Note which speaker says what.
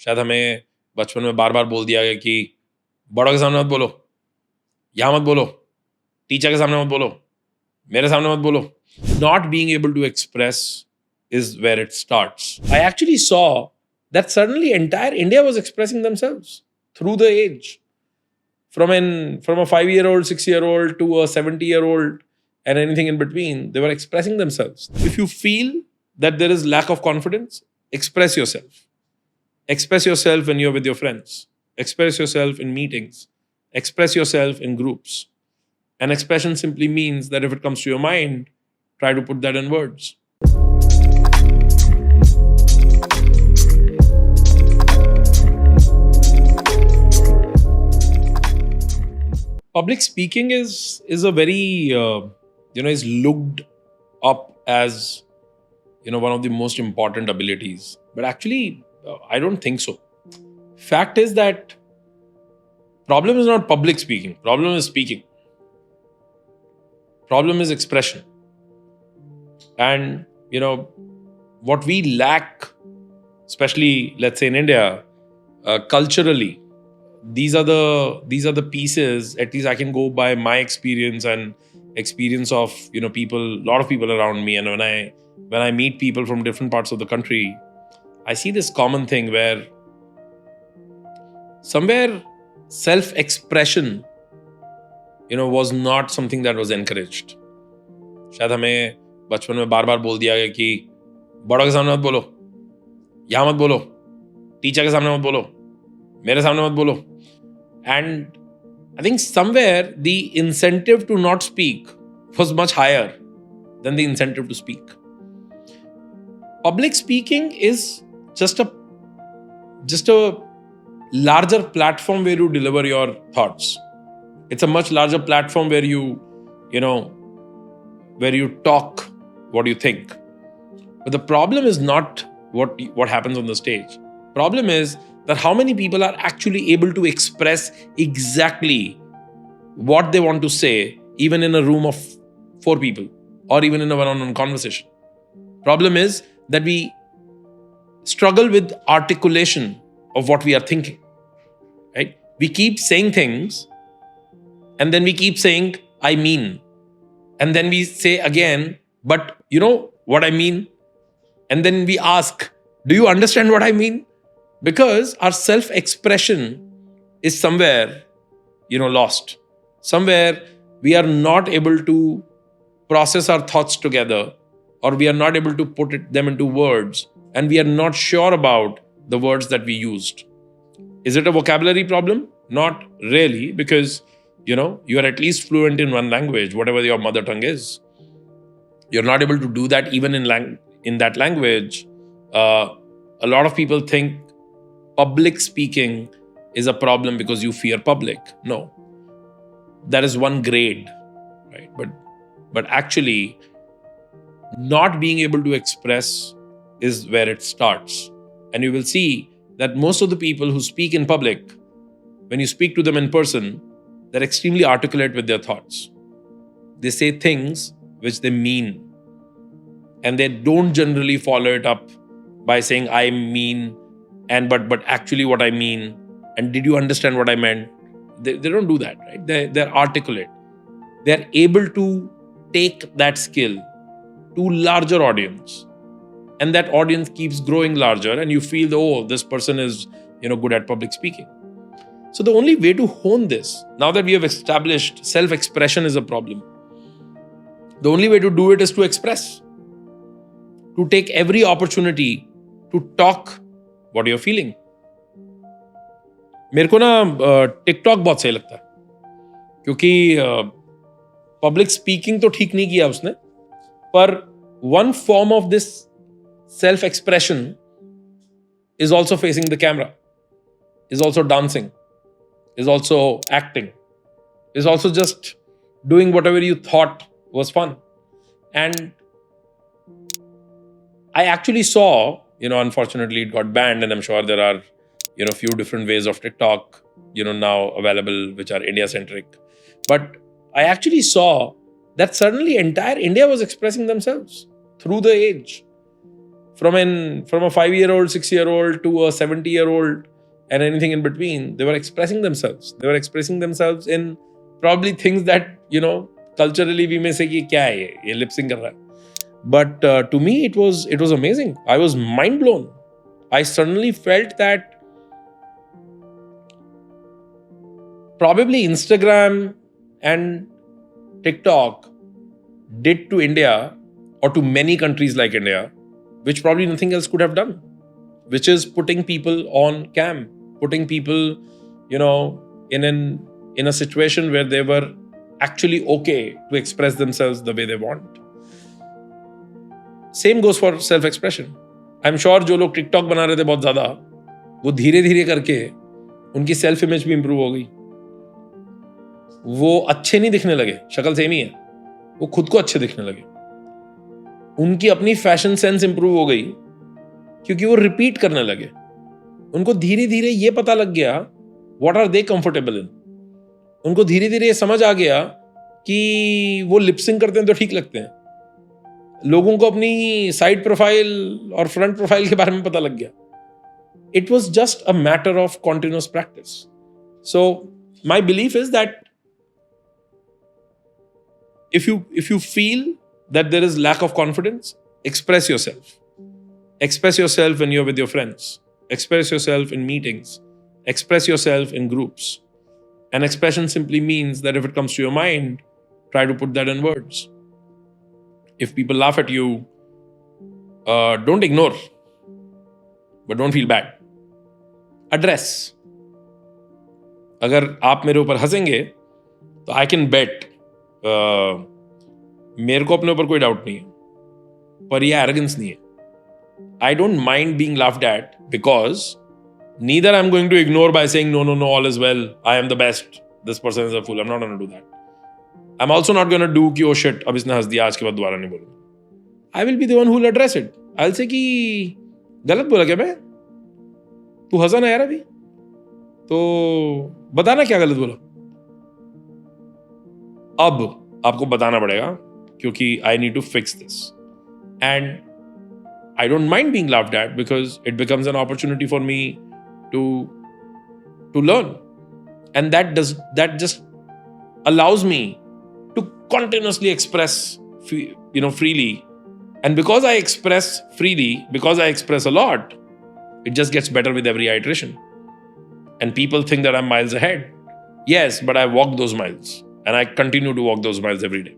Speaker 1: शायद हमें बचपन में बार बार बोल दिया गया कि बड़ों के सामने मत बोलो, यहाँ मत बोलो, टीचर के सामने मत बोलो, मेरे सामने मत बोलो. Not being able to express is where it starts. I actually saw that suddenly entire India was expressing themselves through the age. From a 5-year-old, 6-year-old to a 70-year-old and anything in between, they were expressing themselves. If you feel that there is lack of confidence, express yourself. Express yourself when you're with your friends. Express yourself in meetings. Express yourself in groups. An expression simply means that if it comes to your mind, try to put that in words. Public speaking is a very is looked up as one of the most important abilities, but actually I don't think so. Fact is that problem is not public speaking. Problem is speaking. Problem is expression. And what we lack, especially let's say in India, culturally, these are the pieces. At least I can go by my experience and experience of people, a lot of people around me. And when I meet people from different parts of the country, I see this common thing where somewhere self-expression was not something that was encouraged. शायद हमें बचपन में बार बार बोल दिया गया कि बड़ों के सामने मत बोलो, यहाँ मत बोलो, टीचर के सामने मत बोलो, मेरे सामने मत बोलो. And I think somewhere the incentive to not speak was much higher than the incentive to speak. Public speaking is just a larger platform where you deliver your thoughts. It's a much larger platform where you talk what you think. But the problem is not what happens on the stage. Problem is that how many people are actually able to express exactly what they want to say, even in a room of 4 people or even in a one-on-one conversation. Problem is that we struggle with articulation of what we are thinking, right? We keep saying things and then we keep saying, I mean. And then we say again, but you know what I mean? And then we ask, do you understand what I mean? Because our self-expression is somewhere, lost. Somewhere we are not able to process our thoughts together, or we are not able to put them into words, and we are not sure about the words that we used. Is it a vocabulary problem? Not really, because you are at least fluent in one language, whatever your mother tongue is. You're not able to do that even in that language. A lot of people think public speaking is a problem because you fear public. No, that is one grade, right? But actually, not being able to express is where it starts. And you will see that most of the people who speak in public, when you speak to them in person, they're extremely articulate with their thoughts. They say things which they mean. And they don't generally follow it up by saying, I mean, and but actually what I mean, and did you understand what I meant? They don't do that, right? They're articulate. They're able to take that skill to larger audience. And that audience keeps growing larger, and you feel, oh, this person is good at public speaking. So the only way to hone this, now that we have established self-expression is a problem, the only way to do it is to express, to take every opportunity to talk what you're feeling. मेरे को ना TikTok बहुत सही लगता है, क्योंकि public speaking तो ठीक नहीं किया उसने, पर one form of this self-expression is also facing the camera, is also dancing, is also acting, is also just doing whatever you thought was fun. And I actually saw, unfortunately it got banned, and I'm sure there are, few different ways of TikTok, now available, which are India-centric. But I actually saw that suddenly entire India was expressing themselves through the age. from a 5-year-old, 6-year-old to a 70-year-old and anything in between, they were expressing themselves. They were expressing themselves in probably things that, culturally we may say कि क्या है ये lip sync कर रहा है. But to me, it was amazing. I was mind blown. I suddenly felt that probably Instagram and TikTok did to India or to many countries like India, which probably nothing else could have done, which is putting people on cam, putting people, in a situation where they were actually okay to express themselves the way they want. Same goes for self-expression. I'm sure जो लोग TikTok बना रहे थे बहुत ज्यादा, वो धीरे धीरे करके उनकी सेल्फ इमेज भी इंप्रूव हो गई. वो अच्छे नहीं दिखने लगे, शक्ल सेम ही है, वो खुद को अच्छे दिखने लगे. उनकी अपनी फैशन सेंस इंप्रूव हो गई क्योंकि वो रिपीट करने लगे. उनको धीरे धीरे ये पता लग गया what are they comfortable in. उनको धीरे धीरे ये समझ आ गया कि वो लिपसिंग करते हैं तो ठीक लगते हैं. लोगों को अपनी साइड प्रोफाइल और फ्रंट प्रोफाइल के बारे में पता लग गया. It was just a matter of continuous practice. So my belief is that if you feel that there is lack of confidence, express yourself. Express yourself when you're with your friends. Express yourself in meetings. Express yourself in groups. And expression simply means that if it comes to your mind, try to put that in words. If people laugh at you, don't ignore, but don't feel bad. Address. अगर आप मेरे ऊपर हंसेंगे तो I can bet मेरे को अपने ऊपर कोई डाउट नहीं है, पर यह एरोगेंस नहीं है. I don't mind being laughed at because neither I'm going to ignore by saying no, all is well, I am the best, this person is a fool. I'm not going to do that. I'm also not going to do कि oh shit, अब इसने हंस दिया, आज के बाद दोबारा नहीं बोलूंगा. I will be the one who will address it. I'll say कि गलत बोला क्या मैं? तू हंसा ना यार अभी, तो बताना क्या गलत बोला. अब आपको बताना पड़ेगा क्योंकि I need to fix this. And I don't mind being laughed at because it becomes an opportunity for me to learn. And that just allows me to continuously express freely. And because I express freely, because I express a lot, it just gets better with every iteration. And people think that I'm miles ahead. Yes, but I walked those miles. And I continue to walk those miles every day.